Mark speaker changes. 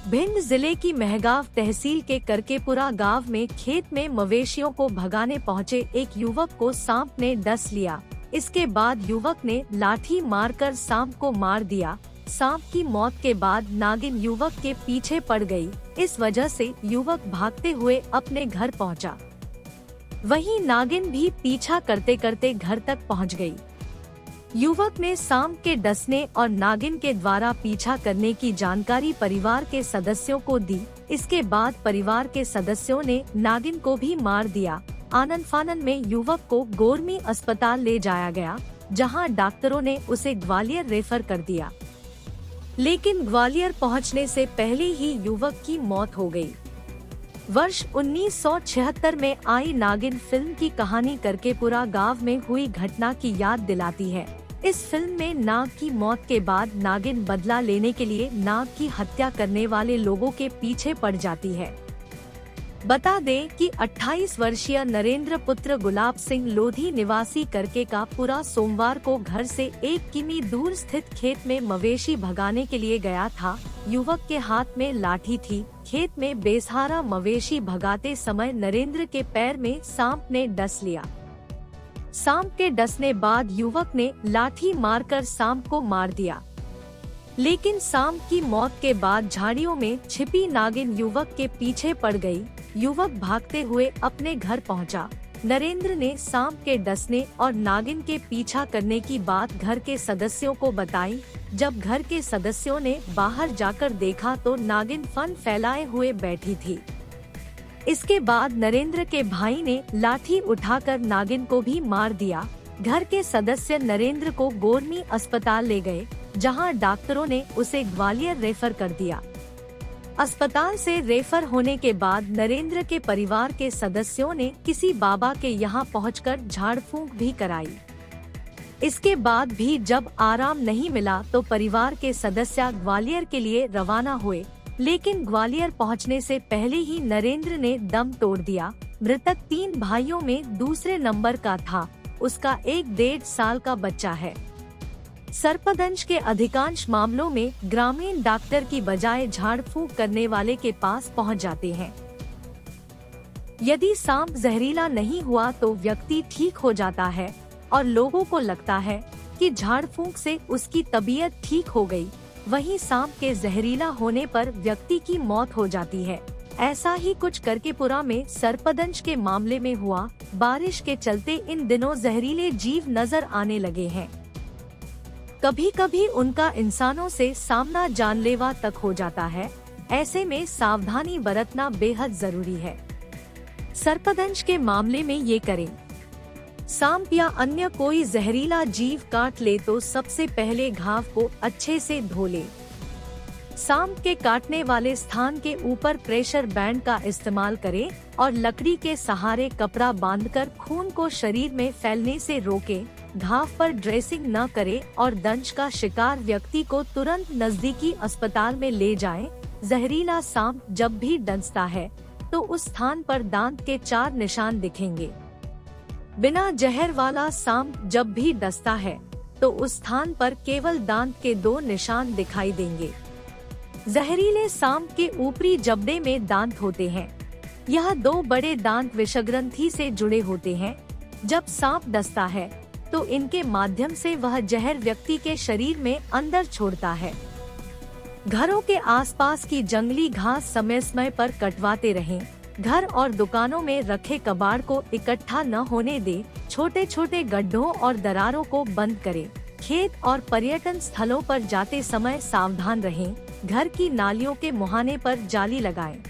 Speaker 1: भिंड जिले की मेहगांव तहसील के करकेपुरा गांव में खेत में मवेशियों को भगाने पहुंचे एक युवक को सांप ने डस लिया। इसके बाद युवक ने लाठी मारकर सांप को मार दिया। सांप की मौत के बाद नागिन युवक के पीछे पड़ गई। इस वजह से युवक भागते हुए अपने घर पहुंचा। वहीं नागिन भी पीछा करते करते घर तक पहुंच गई। युवक ने सांप के डसने और नागिन के द्वारा पीछा करने की जानकारी परिवार के सदस्यों को दी। इसके बाद परिवार के सदस्यों ने नागिन को भी मार दिया। आनन फानन में युवक को गोरमी अस्पताल ले जाया गया, जहां डॉक्टरों ने उसे ग्वालियर रेफर कर दिया, लेकिन ग्वालियर पहुंचने से पहले ही युवक की मौत हो गई। वर्ष 1976 में आई नागिन फिल्म की कहानी करकेपुरा गांव में हुई घटना की याद दिलाती है। इस फिल्म में नाग की मौत के बाद नागिन बदला लेने के लिए नाग की हत्या करने वाले लोगों के पीछे पड़ जाती है। बता दें कि 28 वर्षीय नरेंद्र पुत्र गुलाब सिंह लोधी निवासी करकेपुरा सोमवार को घर से 1 किमी दूर स्थित खेत में मवेशी भगाने के लिए गया था। युवक के हाथ में लाठी थी। खेत में बेसहारा मवेशी भगाते समय नरेंद्र के पैर में सांप ने डस लिया। सांप के डसने बाद युवक ने लाठी मारकर सांप को मार दिया, लेकिन सांप की मौत के बाद झाड़ियों में छिपी नागिन युवक के पीछे पड़ गई। युवक भागते हुए अपने घर पहुंचा। नरेंद्र ने सांप के डसने और नागिन के पीछा करने की बात घर के सदस्यों को बताई। जब घर के सदस्यों ने बाहर जाकर देखा तो नागिन फन फैलाए हुए बैठी थी। इसके बाद नरेंद्र के भाई ने लाठी उठाकर नागिन को भी मार दिया। घर के सदस्य नरेंद्र को गोरमी अस्पताल ले गए, जहां डॉक्टरों ने उसे ग्वालियर रेफर कर दिया। अस्पताल से रेफर होने के बाद नरेंद्र के परिवार के सदस्यों ने किसी बाबा के यहां पहुंचकर झाड़ फूंक भी कराई। इसके बाद भी जब आराम नहीं मिला तो परिवार के सदस्य ग्वालियर के लिए रवाना हुए, लेकिन ग्वालियर पहुंचने से पहले ही नरेंद्र ने दम तोड़ दिया। मृतक 3 भाइयों में दूसरे नंबर का था। उसका 1-1.5 साल का बच्चा है। सर्पदंश के अधिकांश मामलों में ग्रामीण डॉक्टर की बजाय झाड़ फूंक करने वाले के पास पहुंच जाते हैं। यदि सांप जहरीला नहीं हुआ तो व्यक्ति ठीक हो जाता है और लोगों को लगता है कि झाड़ फूंक से उसकी तबीयत ठीक हो गई। वहीं सांप के जहरीला होने पर व्यक्ति की मौत हो जाती है। ऐसा ही कुछ करकेपुरा में सर्पदंश के मामले में हुआ। बारिश के चलते इन दिनों जहरीले जीव नजर आने लगे हैं। कभी कभी उनका इंसानों से सामना जानलेवा तक हो जाता है। ऐसे में सावधानी बरतना बेहद जरूरी है। सर्पदंश के मामले में ये करें। सांप या अन्य कोई जहरीला जीव काट ले तो सबसे पहले घाव को अच्छे से धो ले। सांप के काटने वाले स्थान के ऊपर प्रेशर बैंड का इस्तेमाल करें और लकड़ी के सहारे कपड़ा बांधकर खून को शरीर में फैलने से रोके। घाव पर ड्रेसिंग न करें और दंश का शिकार व्यक्ति को तुरंत नजदीकी अस्पताल में ले जाएं। जहरीला सांप जब भी डसता है तो उस स्थान पर दांत के 4 निशान दिखेंगे। बिना जहर वाला सांप जब भी डसता है तो उस स्थान पर केवल दांत के 2 निशान दिखाई देंगे। जहरीले सांप के ऊपरी जबड़े में दांत होते हैं। यह 2 बड़े दांत विषग्रंथि से जुड़े होते हैं। जब सांप डसता है तो इनके माध्यम से वह जहर व्यक्ति के शरीर में अंदर छोड़ता है। घरों के आसपास की जंगली घास समय समय पर कटवाते रहें। घर और दुकानों में रखे कबाड़ को इकट्ठा न होने दे। छोटे छोटे गड्ढों और दरारों को बंद करें। खेत और पर्यटन स्थलों पर जाते समय सावधान रहें। घर की नालियों के मुहाने पर जाली लगाएं।